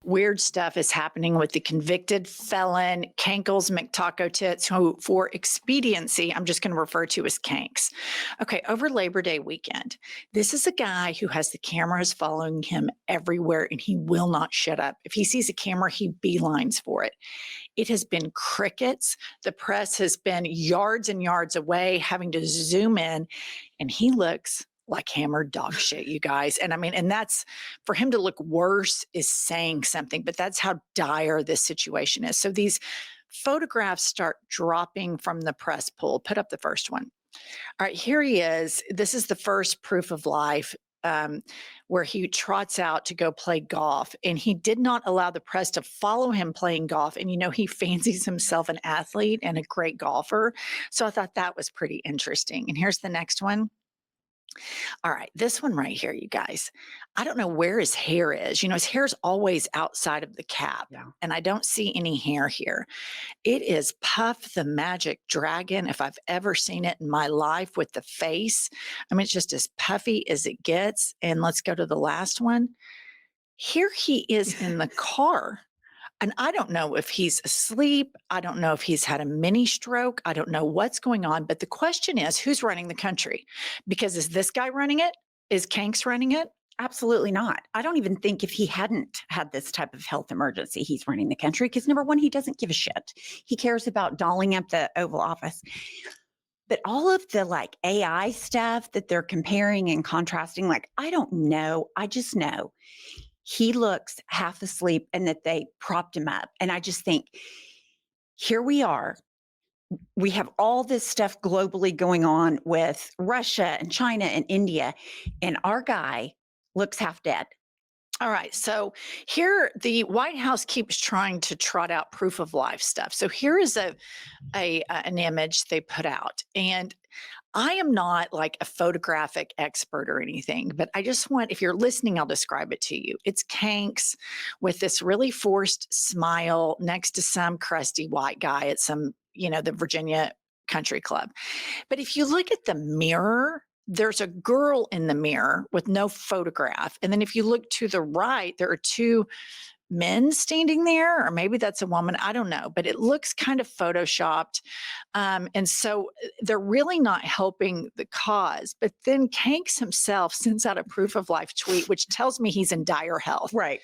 weird stuff is happening with the convicted felon Kankles McTaco Tits, who, for expediency, I'm just going to refer to as Kanks. Okay, over Labor Day weekend, this is a guy who has the cameras following him everywhere, and he will not shut up. If he sees a camera, he beelines for it. It has been crickets. The press has been yards and yards away, having to zoom in, and he looks like hammered dog shit, you guys. And I mean, and that's for him to look worse is saying something, but that's how dire this situation is. So these photographs start dropping from the press pool. Put up the first one. All right, here he is. This is the first proof of life, where he trots out to go play golf. And he did not allow the press to follow him playing golf. And, you know, he fancies himself an athlete and a great golfer. So I thought that was pretty interesting. And here's the next one. All right, this one right here, you guys. I don't know where his hair is. You know, his hair's always outside of the cap, Yeah. and I don't see any hair here. It is Puff the Magic Dragon, if I've ever seen it in my life, with the face. I mean, it's just as puffy as it gets. And let's go to the last one. Here he is in the car. And I don't know if he's asleep. I don't know if he's had a mini stroke. I don't know what's going on. But the question is, who's running the country? Because is this guy running it? Is Kanks running it? Absolutely not. I don't even think if he hadn't had this type of health emergency, he's running the country because number one, he doesn't give a shit. He cares about dolling up the Oval Office. But all of the like AI stuff that they're comparing and contrasting, like, I don't know. I just know he looks half asleep and that they propped him up. And I just think, here we are. We have all this stuff globally going on with Russia and China and India, and our guy looks half dead. All right. So here, the White House keeps trying to trot out proof of life stuff. So here is an image they put out, and I am not like a photographic expert or anything, but I just want, if you're listening, I'll describe it to you. It's Kanks with this really forced smile next to some crusty white guy at some, you know, the Virginia Country Club. But if you look at the mirror, there's a girl in the mirror with no photograph. And then if you look to the right, there are two men standing there, or maybe that's a woman. I don't know, but it looks kind of photoshopped. And so they're really not helping the cause. But then Kanks himself sends out a proof of life tweet, which tells me he's in dire health. Right.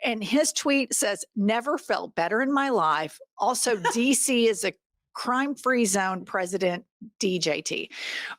And his tweet says, "Never felt better in my life. Also, DC is a crime-free zone, President DJT."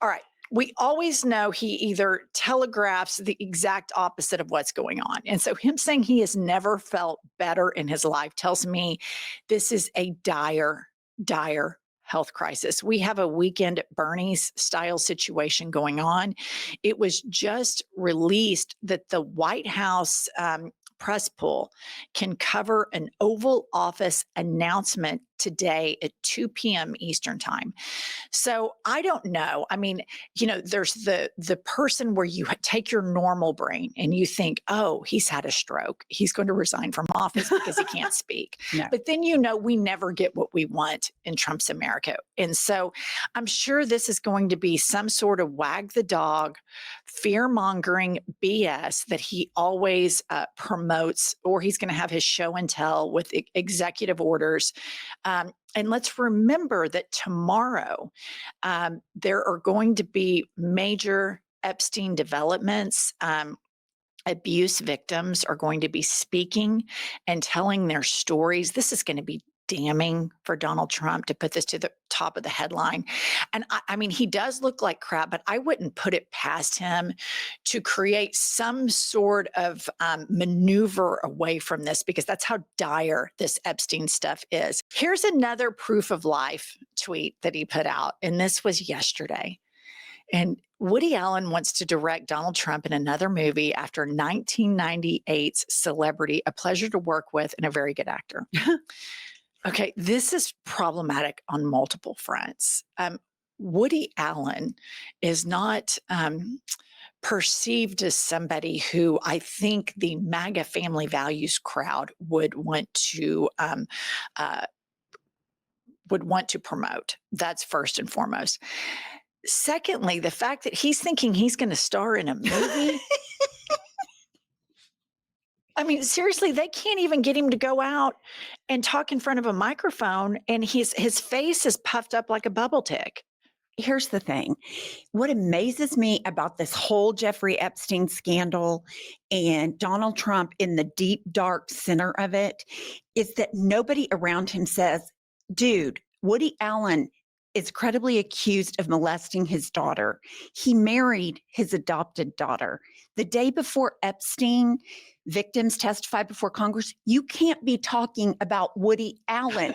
All right. We always know he either telegraphs the exact opposite of what's going on. And so him saying he has never felt better in his life tells me this is a dire, dire health crisis. We have a Weekend at Bernie's style situation going on. It was just released that the White House press pool can cover an Oval Office announcement today at 2 p.m. Eastern time. So I don't know. I mean, you know, there's the person where you take your normal brain and you think, oh, he's had a stroke. He's going to resign from office because he can't speak. No. But then, you know, we never get what we want in Trump's America. And so I'm sure this is going to be some sort of wag the dog, fear mongering BS that he always promotes, or he's going to have his show and tell with executive orders. And let's remember that tomorrow there are going to be major Epstein developments. Abuse victims are going to be speaking and telling their stories. This is going to be damning for Donald Trump to put this to the top of the headline. And I mean, he does look like crap, but I wouldn't put it past him to create some sort of maneuver away from this, because that's how dire this Epstein stuff is. Here's another proof of life tweet that he put out, and this was yesterday. And Woody Allen wants to direct Donald Trump in another movie after 1998's Celebrity, a pleasure to work with and a very good actor. Okay, this is problematic on multiple fronts. Woody Allen is not perceived as somebody who I think the MAGA family values crowd would want to promote. That's first and foremost. Secondly, the fact that he's thinking he's going to star in a movie. I mean, seriously, they can't even get him to go out and talk in front of a microphone, and his face is puffed up like a bubble tick. Here's the thing. What amazes me about this whole Jeffrey Epstein scandal and Donald Trump in the deep, dark center of it is that nobody around him says, dude, Woody Allen is credibly accused of molesting his daughter. He married his adopted daughter. The day before Epstein victims testified before Congress, you can't be talking about Woody Allen.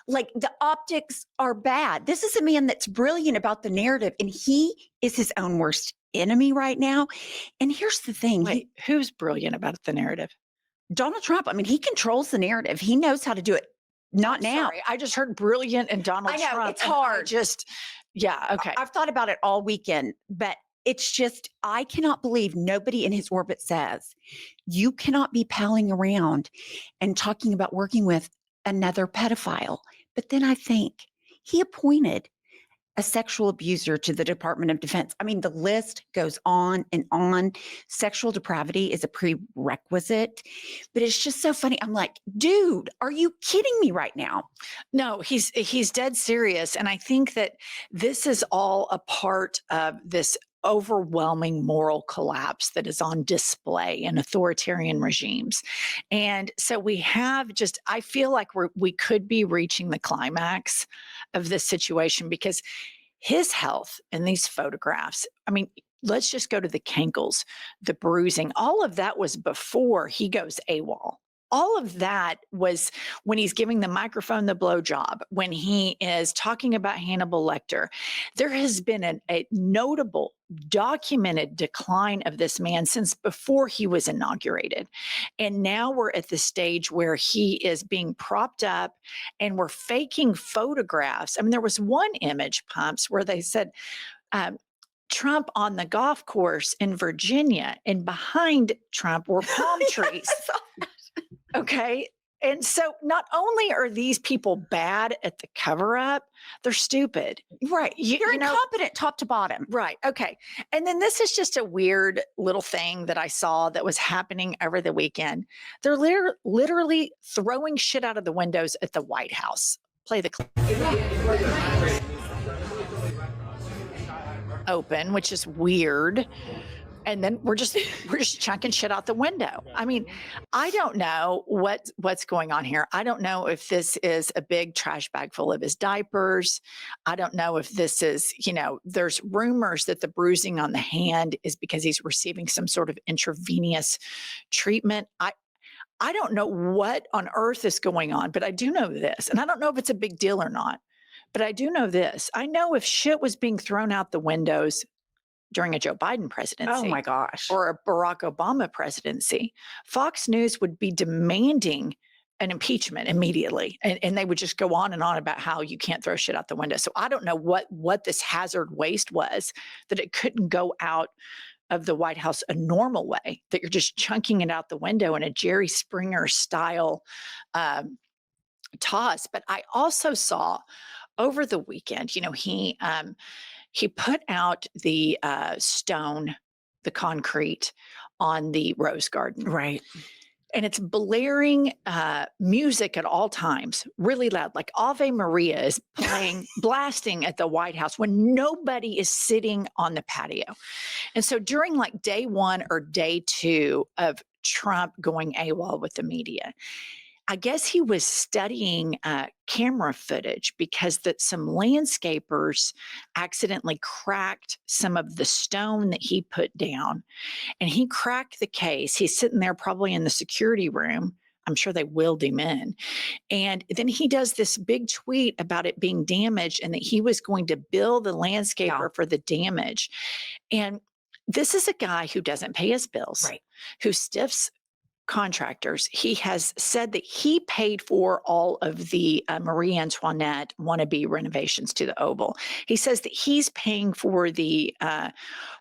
Like, the optics are bad. This is a man that's brilliant about the narrative, and he is his own worst enemy right now. And here's the thing. Wait, who's brilliant about the narrative? Donald Trump, I mean, he controls the narrative. He knows how to do it. Not I'm now. sorry, I just heard brilliant and Donald I know, Trump. it's and hard. Yeah, okay. I've thought about it all weekend, but it's just, I cannot believe nobody in his orbit says, you cannot be palling around and talking about working with another pedophile. But then I think he appointed a sexual abuser to the Department of Defense. I mean, the list goes on and on. Sexual depravity is a prerequisite, but it's just so funny. I'm like, dude, are you kidding me right now? No, he's dead serious, and I think that this is all a part of this overwhelming moral collapse that is on display in authoritarian regimes. And so we have just, I feel like we could be reaching the climax of this situation because his health in these photographs, I mean, let's just go to the cankles, the bruising, all of that was before he goes AWOL. All of that was when he's giving the microphone the blowjob, when he is talking about Hannibal Lecter. There has been a notable, documented decline of this man since before he was inaugurated. And now we're at the stage where he is being propped up and we're faking photographs. I mean, there was one image, Pumps, where they said, Trump on the golf course in Virginia, and behind Trump were palm trees. Okay. And so not only are these people bad at the cover up, they're stupid. Right. You're incompetent top to bottom. Right. Okay. And then this is just a weird little thing that I saw that was happening over the weekend. They're literally throwing shit out of the windows at the White House. Play the clip. Open, which is weird. And then we're just chunking shit out the window. I mean, I don't know what's going on here. I don't know if this is a big trash bag full of his diapers. I don't know if this is, there's rumors that the bruising on the hand is because he's receiving some sort of intravenous treatment. I don't know what on earth is going on, but I do know this, and I don't know if it's a big deal or not, but I do know this. I know if shit was being thrown out the windows during a Joe Biden presidency. Oh my gosh. Or a Barack Obama presidency, Fox News would be demanding an impeachment immediately. And they would just go on and on about how you can't throw shit out the window. So I don't know what this hazard waste was, that it couldn't go out of the White House a normal way, that you're just chunking it out the window in a Jerry Springer style toss. But I also saw over the weekend, he put out the stone, the concrete on the Rose Garden. Right. And it's blaring music at all times, really loud, like Ave Maria is playing, blasting at the White House when nobody is sitting on the patio. And so during like day one or day two of Trump going AWOL with the media, I guess he was studying camera footage because some landscapers accidentally cracked some of the stone that he put down, and he cracked the case. He's sitting there probably in the security room. I'm sure they willed him in. And then he does this big tweet about it being damaged and that he was going to bill the landscaper for the damage. And this is a guy who doesn't pay his bills, right, who stiffs contractors. He has said that he paid for all of the Marie Antoinette wannabe renovations to the Oval. He says that he's paying for the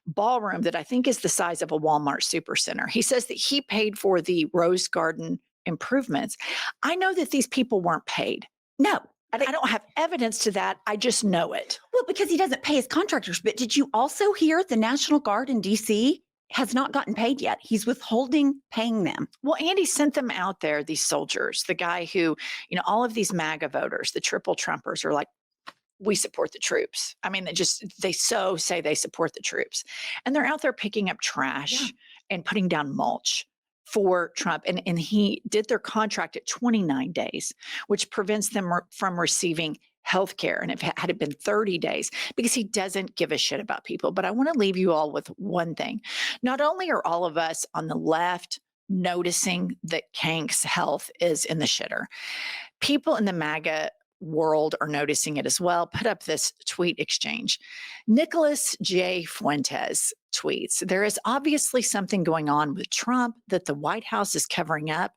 ballroom that I think is the size of a Walmart supercenter. He says that he paid for the Rose Garden improvements. I know that these people weren't paid. No, I don't have evidence to that. I just know it. Well, because he doesn't pay his contractors. But did you also hear the National Guard in D.C. has not gotten paid yet. He's withholding paying them. Well, Andy sent them out there, these soldiers, the guy who, all of these MAGA voters, the triple Trumpers are like, we support the troops. I mean, they so say they support the troops. And they're out there picking up trash and putting down mulch for Trump. And he did their contract at 29 days, which prevents them from receiving health care. And had it been 30 days, because he doesn't give a shit about people. But I want to leave you all with one thing. Not only are all of us on the left noticing that Kank's health is in the shitter, people in the MAGA world are noticing it as well. Put up this tweet exchange. Nicholas J. Fuentes tweets, there is obviously something going on with Trump that the White House is covering up.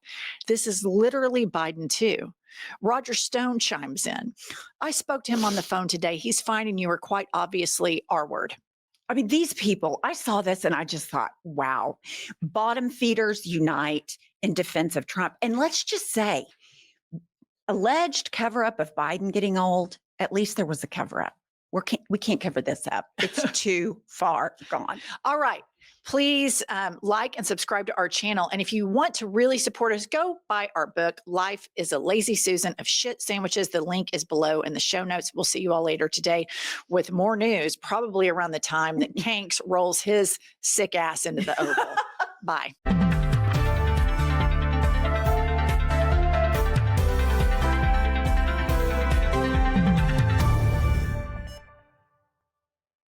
This is literally Biden too. Roger Stone chimes in. I spoke to him on the phone today. He's fine and you are quite obviously R-word. I mean, these people, I saw this and I just thought, wow, bottom feeders unite in defense of Trump. And let's just say, alleged cover up of Biden getting old, at least there was a cover up. We can't cover this up. It's too far gone. All right. Please like and subscribe to our channel. And if you want to really support us, go buy our book, Life is a Lazy Susan of Shit Sandwiches. The link is below in the show notes. We'll see you all later today with more news, probably around the time that Kanks rolls his sick ass into the Oval. Bye.